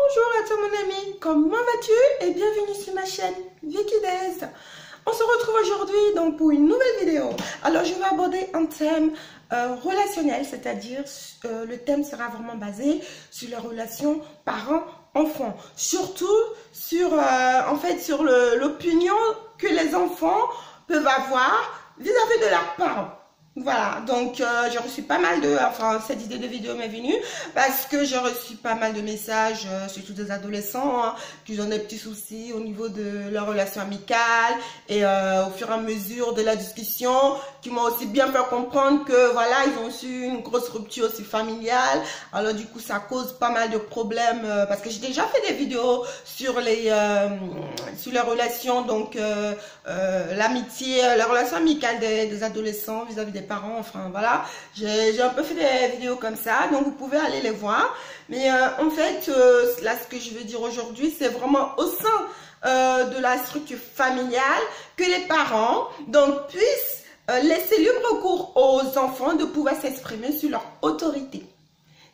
Bonjour à toi mon ami, comment vas-tu et bienvenue sur ma chaîne Vicky. On se retrouve aujourd'hui donc pour une nouvelle vidéo. Alors je vais aborder un thème relationnel, c'est-à-dire le thème sera vraiment basé sur les relations parents-enfants. Surtout sur sur l'opinion que les enfants peuvent avoir vis-à-vis de leurs parents. Voilà, donc j'ai reçu pas mal de... Enfin, cette idée de vidéo m'est venue parce que j'ai reçu pas mal de messages, surtout des adolescents, hein, qui ont des petits soucis au niveau de leur relation amicale et au fur et à mesure de la discussion, qui m'ont aussi bien fait comprendre que voilà, ils ont eu une grosse rupture aussi familiale. Alors du coup, ça cause pas mal de problèmes parce que j'ai déjà fait des vidéos sur les relations, donc l'amitié, la relation amicale des adolescents vis-à-vis des parents, enfin voilà, j'ai un peu fait des vidéos comme ça, donc vous pouvez aller les voir. Mais en fait, là ce que je veux dire aujourd'hui, c'est vraiment au sein de la structure familiale que les parents donc puissent laisser libre cours aux enfants de pouvoir s'exprimer sur leur autorité.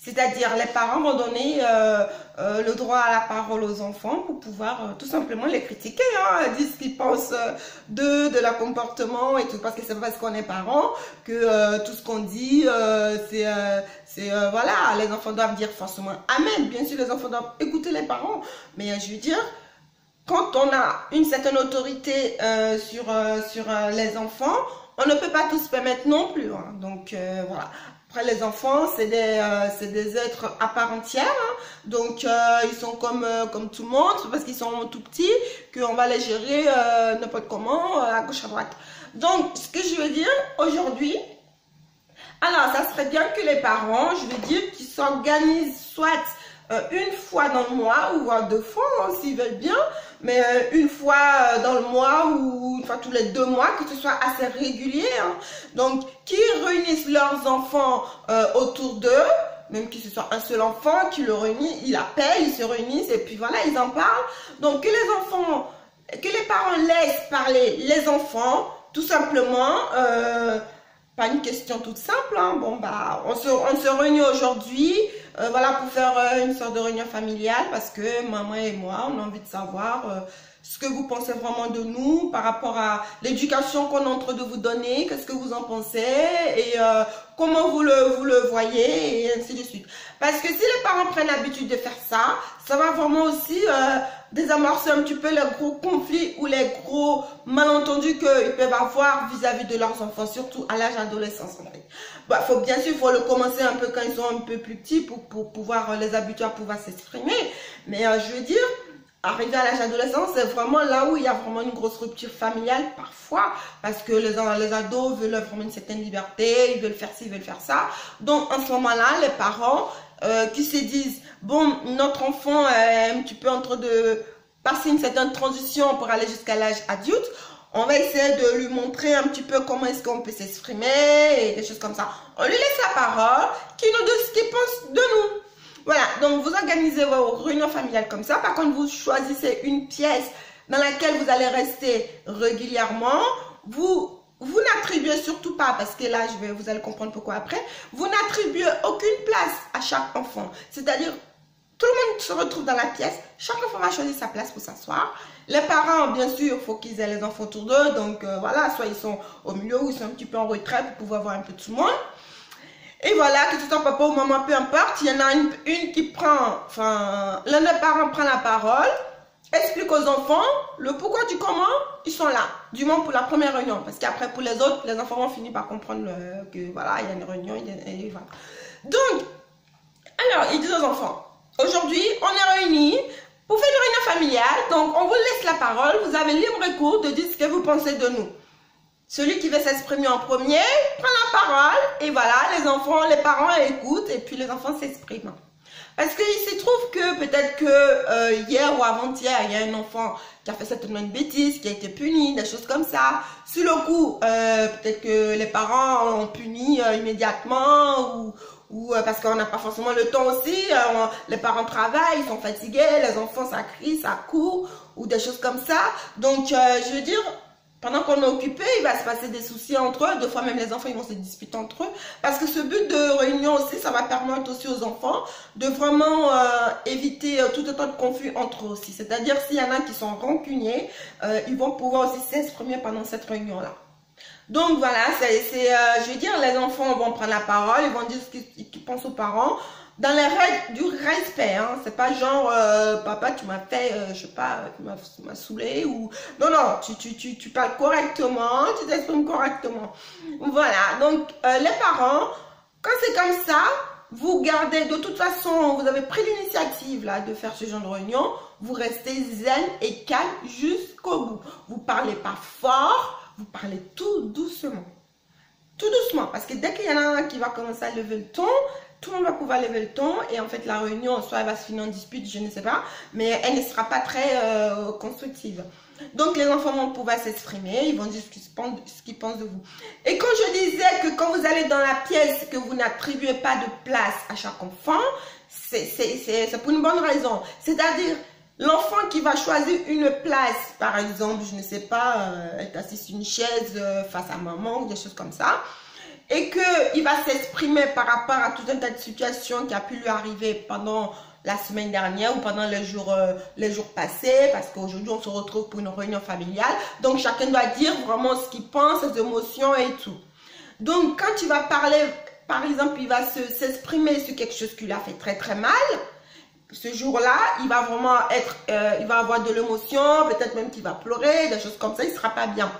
C'est-à-dire, les parents vont donner le droit à la parole aux enfants pour pouvoir tout simplement les critiquer, hein, dire ce qu'ils pensent de leur comportement et tout. Parce que c'est pas parce qu'on est parents que tout ce qu'on dit, voilà, les enfants doivent dire forcément amen. Bien sûr, les enfants doivent écouter les parents. Mais je veux dire, quand on a une certaine autorité sur les enfants, on ne peut pas tout se permettre non plus. Hein. Donc, voilà. Après, les enfants, c'est des êtres à part entière. Hein. Donc, ils sont comme tout le monde. C'est parce qu'ils sont tout petits qu'on va les gérer n'importe comment, à gauche, à droite. Donc, ce que je veux dire aujourd'hui, alors, ça serait bien que les parents, je veux dire, qu'ils s'organisent soit une fois dans le mois ou voire 2 fois, hein, s'ils veulent bien, mais une fois dans le mois ou une fois tous les 2 mois, que ce soit assez régulier. Hein. Donc, qu'ils réunissent leurs enfants autour d'eux, même que ce soit un seul enfant qui le réunit, il appelle, ils se réunissent et puis voilà, ils en parlent. Donc, que les parents laissent parler les enfants, tout simplement. Pas une question toute simple, hein. Bon bah on se réunit aujourd'hui, voilà, pour faire une sorte de réunion familiale parce que maman et moi on a envie de savoir ce que vous pensez vraiment de nous par rapport à l'éducation qu'on est en train de vous donner, qu'est-ce que vous en pensez et comment vous le voyez et ainsi de suite. Parce que si les parents prennent l'habitude de faire ça, ça va vraiment aussi désamorcer un petit peu les gros conflits ou les gros malentendus qu'ils peuvent avoir vis-à-vis de leurs enfants, surtout à l'âge adolescence. Bah, bien sûr, il faut le commencer un peu quand ils sont un peu plus petits pour pouvoir les habituer à pouvoir s'exprimer. Mais je veux dire, arriver à l'âge adolescent, c'est vraiment là où il y a vraiment une grosse rupture familiale parfois, parce que les ados veulent vraiment une certaine liberté, ils veulent faire ci, ils veulent faire ça. Donc, en ce moment-là, les parents qui se disent, bon, notre enfant est un petit peu en train de passer une certaine transition pour aller jusqu'à l'âge adulte, on va essayer de lui montrer un petit peu comment est-ce qu'on peut s'exprimer et des choses comme ça. On lui laisse la parole, qui nous dit ce qu'il pense de nous. Voilà, donc vous organisez vos réunions familiales comme ça. Par contre, vous choisissez une pièce dans laquelle vous allez rester régulièrement. Vous n'attribuez surtout pas, parce que là, vous allez comprendre pourquoi après, vous n'attribuez aucune place à chaque enfant. C'est-à-dire, tout le monde se retrouve dans la pièce, chaque enfant va choisir sa place pour s'asseoir. Les parents, bien sûr, il faut qu'ils aient les enfants autour d'eux. Donc, voilà, soit ils sont au milieu ou ils sont un petit peu en retrait pour pouvoir voir un peu tout le monde. Et voilà, que ce soit papa ou maman, peu importe, il y en a une qui prend, enfin, l'un des parents prend la parole, explique aux enfants le pourquoi du comment, ils sont là, du moins pour la première réunion, parce qu'après pour les autres, les enfants vont finir par comprendre que voilà, il y a une réunion, et voilà. Donc, alors, ils disent aux enfants, aujourd'hui, on est réunis pour faire une réunion familiale, donc on vous laisse la parole, vous avez libre cours de dire ce que vous pensez de nous. Celui qui veut s'exprimer en premier prend la parole et voilà, les parents écoutent et puis les enfants s'expriment. Parce qu'il se trouve que peut-être que hier ou avant-hier, il y a un enfant qui a fait certainement une bêtise, qui a été puni, des choses comme ça. Sur le coup, peut-être que les parents ont puni immédiatement ou parce qu'on n'a pas forcément le temps aussi. Les parents travaillent, ils sont fatigués, les enfants ça crie, ça court ou des choses comme ça. Donc, je veux dire, Pendant qu'on est occupé, il va se passer des soucis entre eux. Des fois, même les enfants, ils vont se disputer entre eux. Parce que ce but de réunion aussi, ça va permettre aussi aux enfants de vraiment éviter tout autant de conflits entre eux aussi. C'est-à-dire, s'il y en a qui sont rancuniers, ils vont pouvoir aussi s'exprimer pendant cette réunion-là. Donc voilà, je veux dire, les enfants vont prendre la parole, ils vont dire ce qu'ils pensent aux parents. Dans les règles du respect, hein. C'est pas genre, papa, tu m'as fait, je sais pas, tu m'as saoulé ou... Non, non, tu parles correctement, tu t'exprimes correctement. Voilà, donc les parents, quand c'est comme ça, vous gardez, de toute façon, vous avez pris l'initiative là de faire ce genre de réunion, vous restez zen et calme jusqu'au bout. Vous parlez pas fort, vous parlez tout doucement. Tout doucement, parce que dès qu'il y en a un qui va commencer à lever le ton, tout le monde va pouvoir lever le ton et en fait la réunion, soit elle va se finir en dispute, je ne sais pas, mais elle ne sera pas très constructive. Donc les enfants vont pouvoir s'exprimer, ils vont dire ce qu'ils pensent de vous. Et quand je disais que quand vous allez dans la pièce, que vous n'attribuez pas de place à chaque enfant, c'est pour une bonne raison. C'est-à-dire, l'enfant qui va choisir une place, par exemple, je ne sais pas, être assis sur une chaise face à maman ou des choses comme ça, et qu'il va s'exprimer par rapport à tout un tas de situations qui a pu lui arriver pendant la semaine dernière ou pendant les jours passés, parce qu'aujourd'hui on se retrouve pour une réunion familiale. Donc chacun doit dire vraiment ce qu'il pense, ses émotions et tout. Donc quand il va parler, par exemple, il va s'exprimer sur quelque chose qui lui a fait très très mal, ce jour-là, il va vraiment être, il va avoir de l'émotion, peut-être même qu'il va pleurer, des choses comme ça, il ne sera pas bien.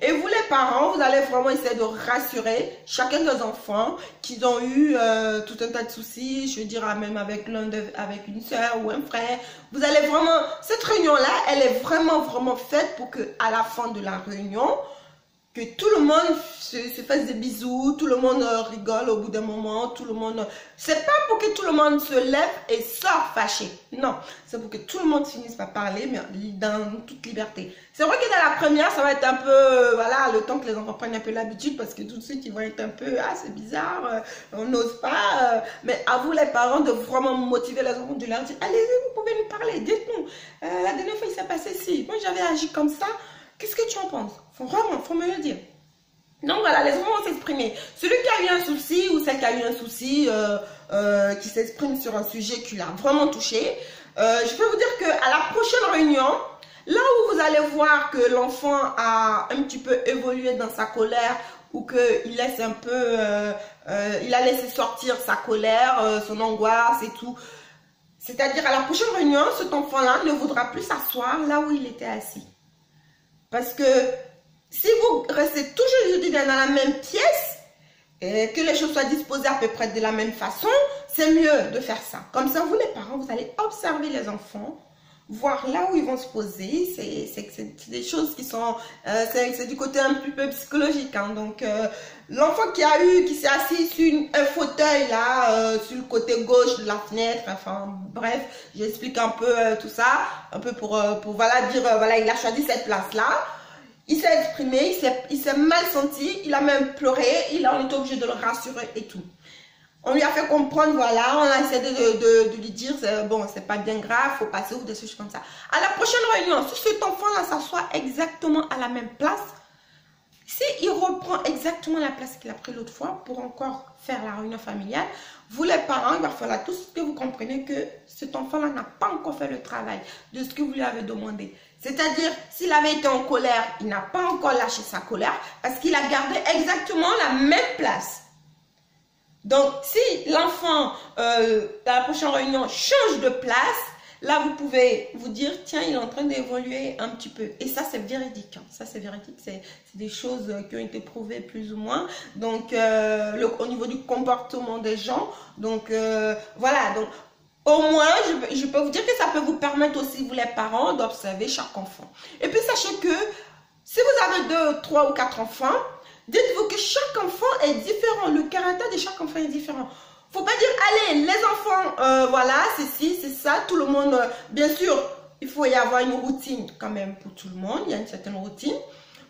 Et vous les parents, vous allez vraiment essayer de rassurer chacun des enfants qui ont eu tout un tas de soucis, je veux dire même avec avec une soeur ou un frère. Vous allez vraiment, cette réunion-là, elle est vraiment faite pour que à la fin de la réunion, que tout le monde se fasse des bisous, tout le monde rigole au bout d'un moment, tout le monde... C'est pas pour que tout le monde se lève et sorte fâché. Non, c'est pour que tout le monde finisse par parler, mais dans toute liberté. C'est vrai que dans la première, ça va être un peu... voilà, le temps que les enfants prennent un peu l'habitude, parce que tout de suite, ils vont être un peu... ah, c'est bizarre, on n'ose pas. Mais à vous, les parents, de vraiment motiver les enfants, de leur dire, allez-y, vous pouvez nous parler, dites-nous. La dernière fois, il s'est passé ci. Moi, j'avais agi comme ça. Qu'est-ce que tu en penses? Faut me le dire. Donc voilà, les enfants vont s'exprimer. Celui qui a eu un souci ou celle qui a eu un souci, qui s'exprime sur un sujet qui l'a vraiment touché, je peux vous dire qu'à la prochaine réunion, là où vous allez voir que l'enfant a un petit peu évolué dans sa colère ou qu'il laisse un peu, il a laissé sortir sa colère, son angoisse et tout. C'est-à-dire à la prochaine réunion, cet enfant-là ne voudra plus s'asseoir là où il était assis. Parce que si vous restez toujours, je dis bien, dans la même pièce, et que les choses soient disposées à peu près de la même façon, c'est mieux de faire ça. Comme ça, vous les parents, vous allez observer les enfants, voir là où ils vont se poser. C'est des choses qui sont, c'est du côté un petit peu psychologique. Hein. Donc, l'enfant qui s'est assis sur un fauteuil là, sur le côté gauche de la fenêtre, enfin bref, j'explique un peu tout ça, un peu pour voilà dire, voilà, il a choisi cette place là. Il s'est exprimé, il s'est mal senti, il a même pleuré, on était obligé de le rassurer et tout. On lui a fait comprendre, voilà, on a essayé de lui dire, bon, c'est pas bien grave, faut passer ou des choses comme ça. À la prochaine réunion, si cet enfant-là s'assoit exactement à la même place, s'il reprend exactement la place qu'il a pris l'autre fois pour encore faire la réunion familiale, vous les parents, il va falloir tous que vous compreniez que cet enfant-là n'a pas encore fait le travail de ce que vous lui avez demandé. C'est-à-dire, s'il avait été en colère, il n'a pas encore lâché sa colère parce qu'il a gardé exactement la même place. Donc, si l'enfant, dans la prochaine réunion, change de place, là, vous pouvez vous dire, tiens, il est en train d'évoluer un petit peu. Et ça, c'est véridique. Hein. Ça, c'est véridique. C'est des choses qui ont été prouvées plus ou moins. Donc, au niveau du comportement des gens. Donc, voilà. Donc, au moins, je peux vous dire que ça peut vous permettre aussi, vous les parents, d'observer chaque enfant. Et puis, sachez que si vous avez 2, 3 ou 4 enfants, dites-vous que chaque enfant est différent. Le caractère de chaque enfant est différent. Faut pas dire, allez, les enfants, voilà, c'est ci, c'est ça, tout le monde. Bien sûr, il faut y avoir une routine quand même pour tout le monde. Il y a une certaine routine.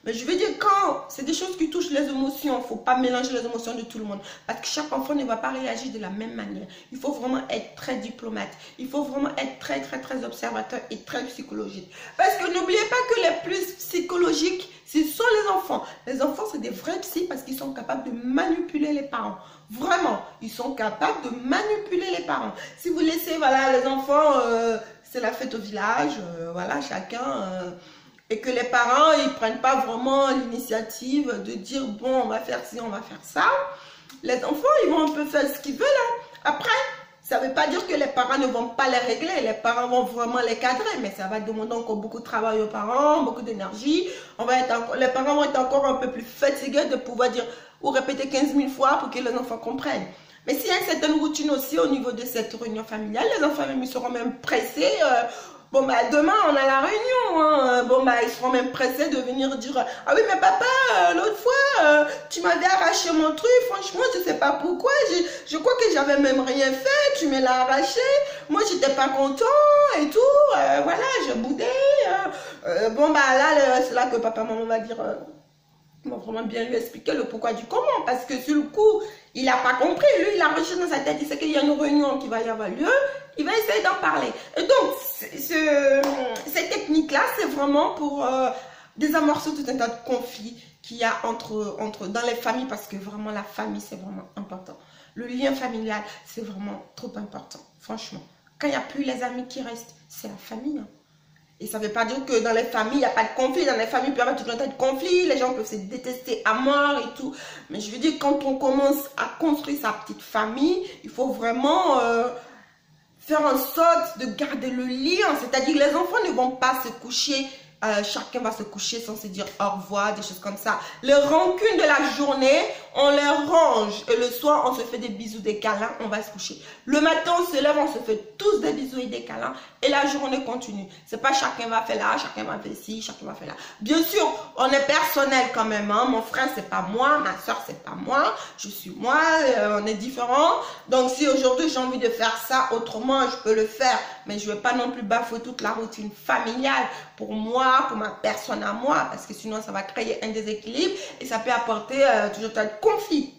Mais je veux dire, quand c'est des choses qui touchent les émotions, il ne faut pas mélanger les émotions de tout le monde. Parce que chaque enfant ne va pas réagir de la même manière. Il faut vraiment être très diplomate. Il faut vraiment être très, très, très observateur et très psychologique. Parce que n'oubliez pas que les plus psychologiques, ce sont les enfants. Les enfants, c'est des vrais psys parce qu'ils sont capables de manipuler les parents. Vraiment, ils sont capables de manipuler les parents. Si vous laissez, voilà, les enfants, c'est la fête au village, voilà, chacun... et que les parents, ils ne prennent pas vraiment l'initiative de dire, bon, on va faire ci, on va faire ça. Les enfants, ils vont un peu faire ce qu'ils veulent. Hein. Après, ça ne veut pas dire que les parents ne vont pas les régler. Les parents vont vraiment les cadrer. Mais ça va demander encore beaucoup de travail aux parents, beaucoup d'énergie. Les parents vont être encore un peu plus fatigués de pouvoir dire ou répéter 15 000 fois pour que les enfants comprennent. Mais s'il y a une certaine routine aussi au niveau de cette réunion familiale, les enfants même, ils seront même pressés. Bon, bah, demain, on a la réunion. Hein. Bon, bah, ils seront même pressés de venir dire « Ah oui, mais papa, l'autre fois, tu m'avais arraché mon truc. Franchement, je ne sais pas pourquoi. Je crois que j'avais même rien fait. Tu me l'as arraché. Moi, j'étais pas content et tout. Voilà, je boudais. Bon, bah, là, c'est là que papa, maman va dire... Il va vraiment bien lui expliquer le pourquoi du comment. Parce que sur le coup, il n'a pas compris. Lui, il a rejeté dans sa tête. Il sait qu'il y a une réunion qui va y avoir lieu. Il va essayer d'en parler. Et donc, cette technique-là, c'est vraiment pour désamorcer tout un tas de conflits qu'il y a dans les familles. Parce que vraiment, la famille, c'est vraiment important. Le lien familial, c'est vraiment trop important. Franchement. Quand il n'y a plus les amis qui restent, c'est la famille. Hein. Et ça ne veut pas dire que dans les familles, il n'y a pas de conflit. Dans les familles, il peut y avoir tout un tas de conflits. Les gens peuvent se détester à mort et tout. Mais je veux dire, quand on commence à construire sa petite famille, il faut vraiment faire en sorte de garder le lien. C'est-à-dire que les enfants ne vont pas se coucher. Chacun va se coucher sans se dire au revoir, des choses comme ça. Les rancunes de la journée, on les range. Et le soir, on se fait des bisous, des câlins, on va se coucher. Le matin, on se lève, on se fait tous des bisous et des câlins. Et la journée continue. C'est pas chacun va faire là, chacun va faire ci, chacun va faire là. Bien sûr, on est personnel quand même. Hein. Mon frère, c'est pas moi. Ma soeur, c'est pas moi. Je suis moi. On est différents. Donc, si aujourd'hui, j'ai envie de faire ça autrement, je peux le faire. Mais je ne vais pas non plus bafouer toute la routine familiale pour moi, pour ma personne à moi, parce que sinon ça va créer un déséquilibre et ça peut apporter toujours un conflit.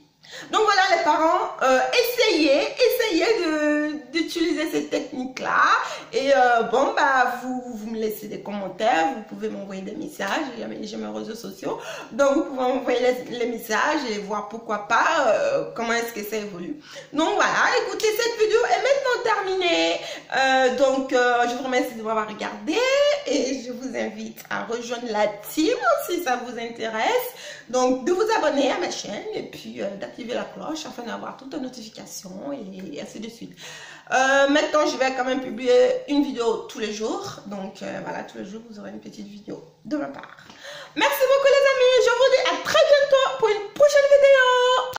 Donc voilà les parents, essayez d'utiliser cette technique-là. Et bon, bah vous me laissez des commentaires, vous pouvez m'envoyer des messages, j'ai mes réseaux sociaux. Donc vous pouvez m'envoyer les messages et voir pourquoi pas, comment est-ce que ça évolue. Donc voilà, écoutez, cette vidéo est maintenant terminée. Je vous remercie de m'avoir regardé et je vous invite à rejoindre la team si ça vous intéresse. Donc de vous abonner à ma chaîne et puis d'activer la cloche afin d'avoir toutes les notifications et ainsi de suite. Maintenant, je vais quand même publier une vidéo tous les jours. Donc voilà, tous les jours, vous aurez une petite vidéo de ma part. Merci beaucoup les amis. Je vous dis à très bientôt pour une prochaine vidéo.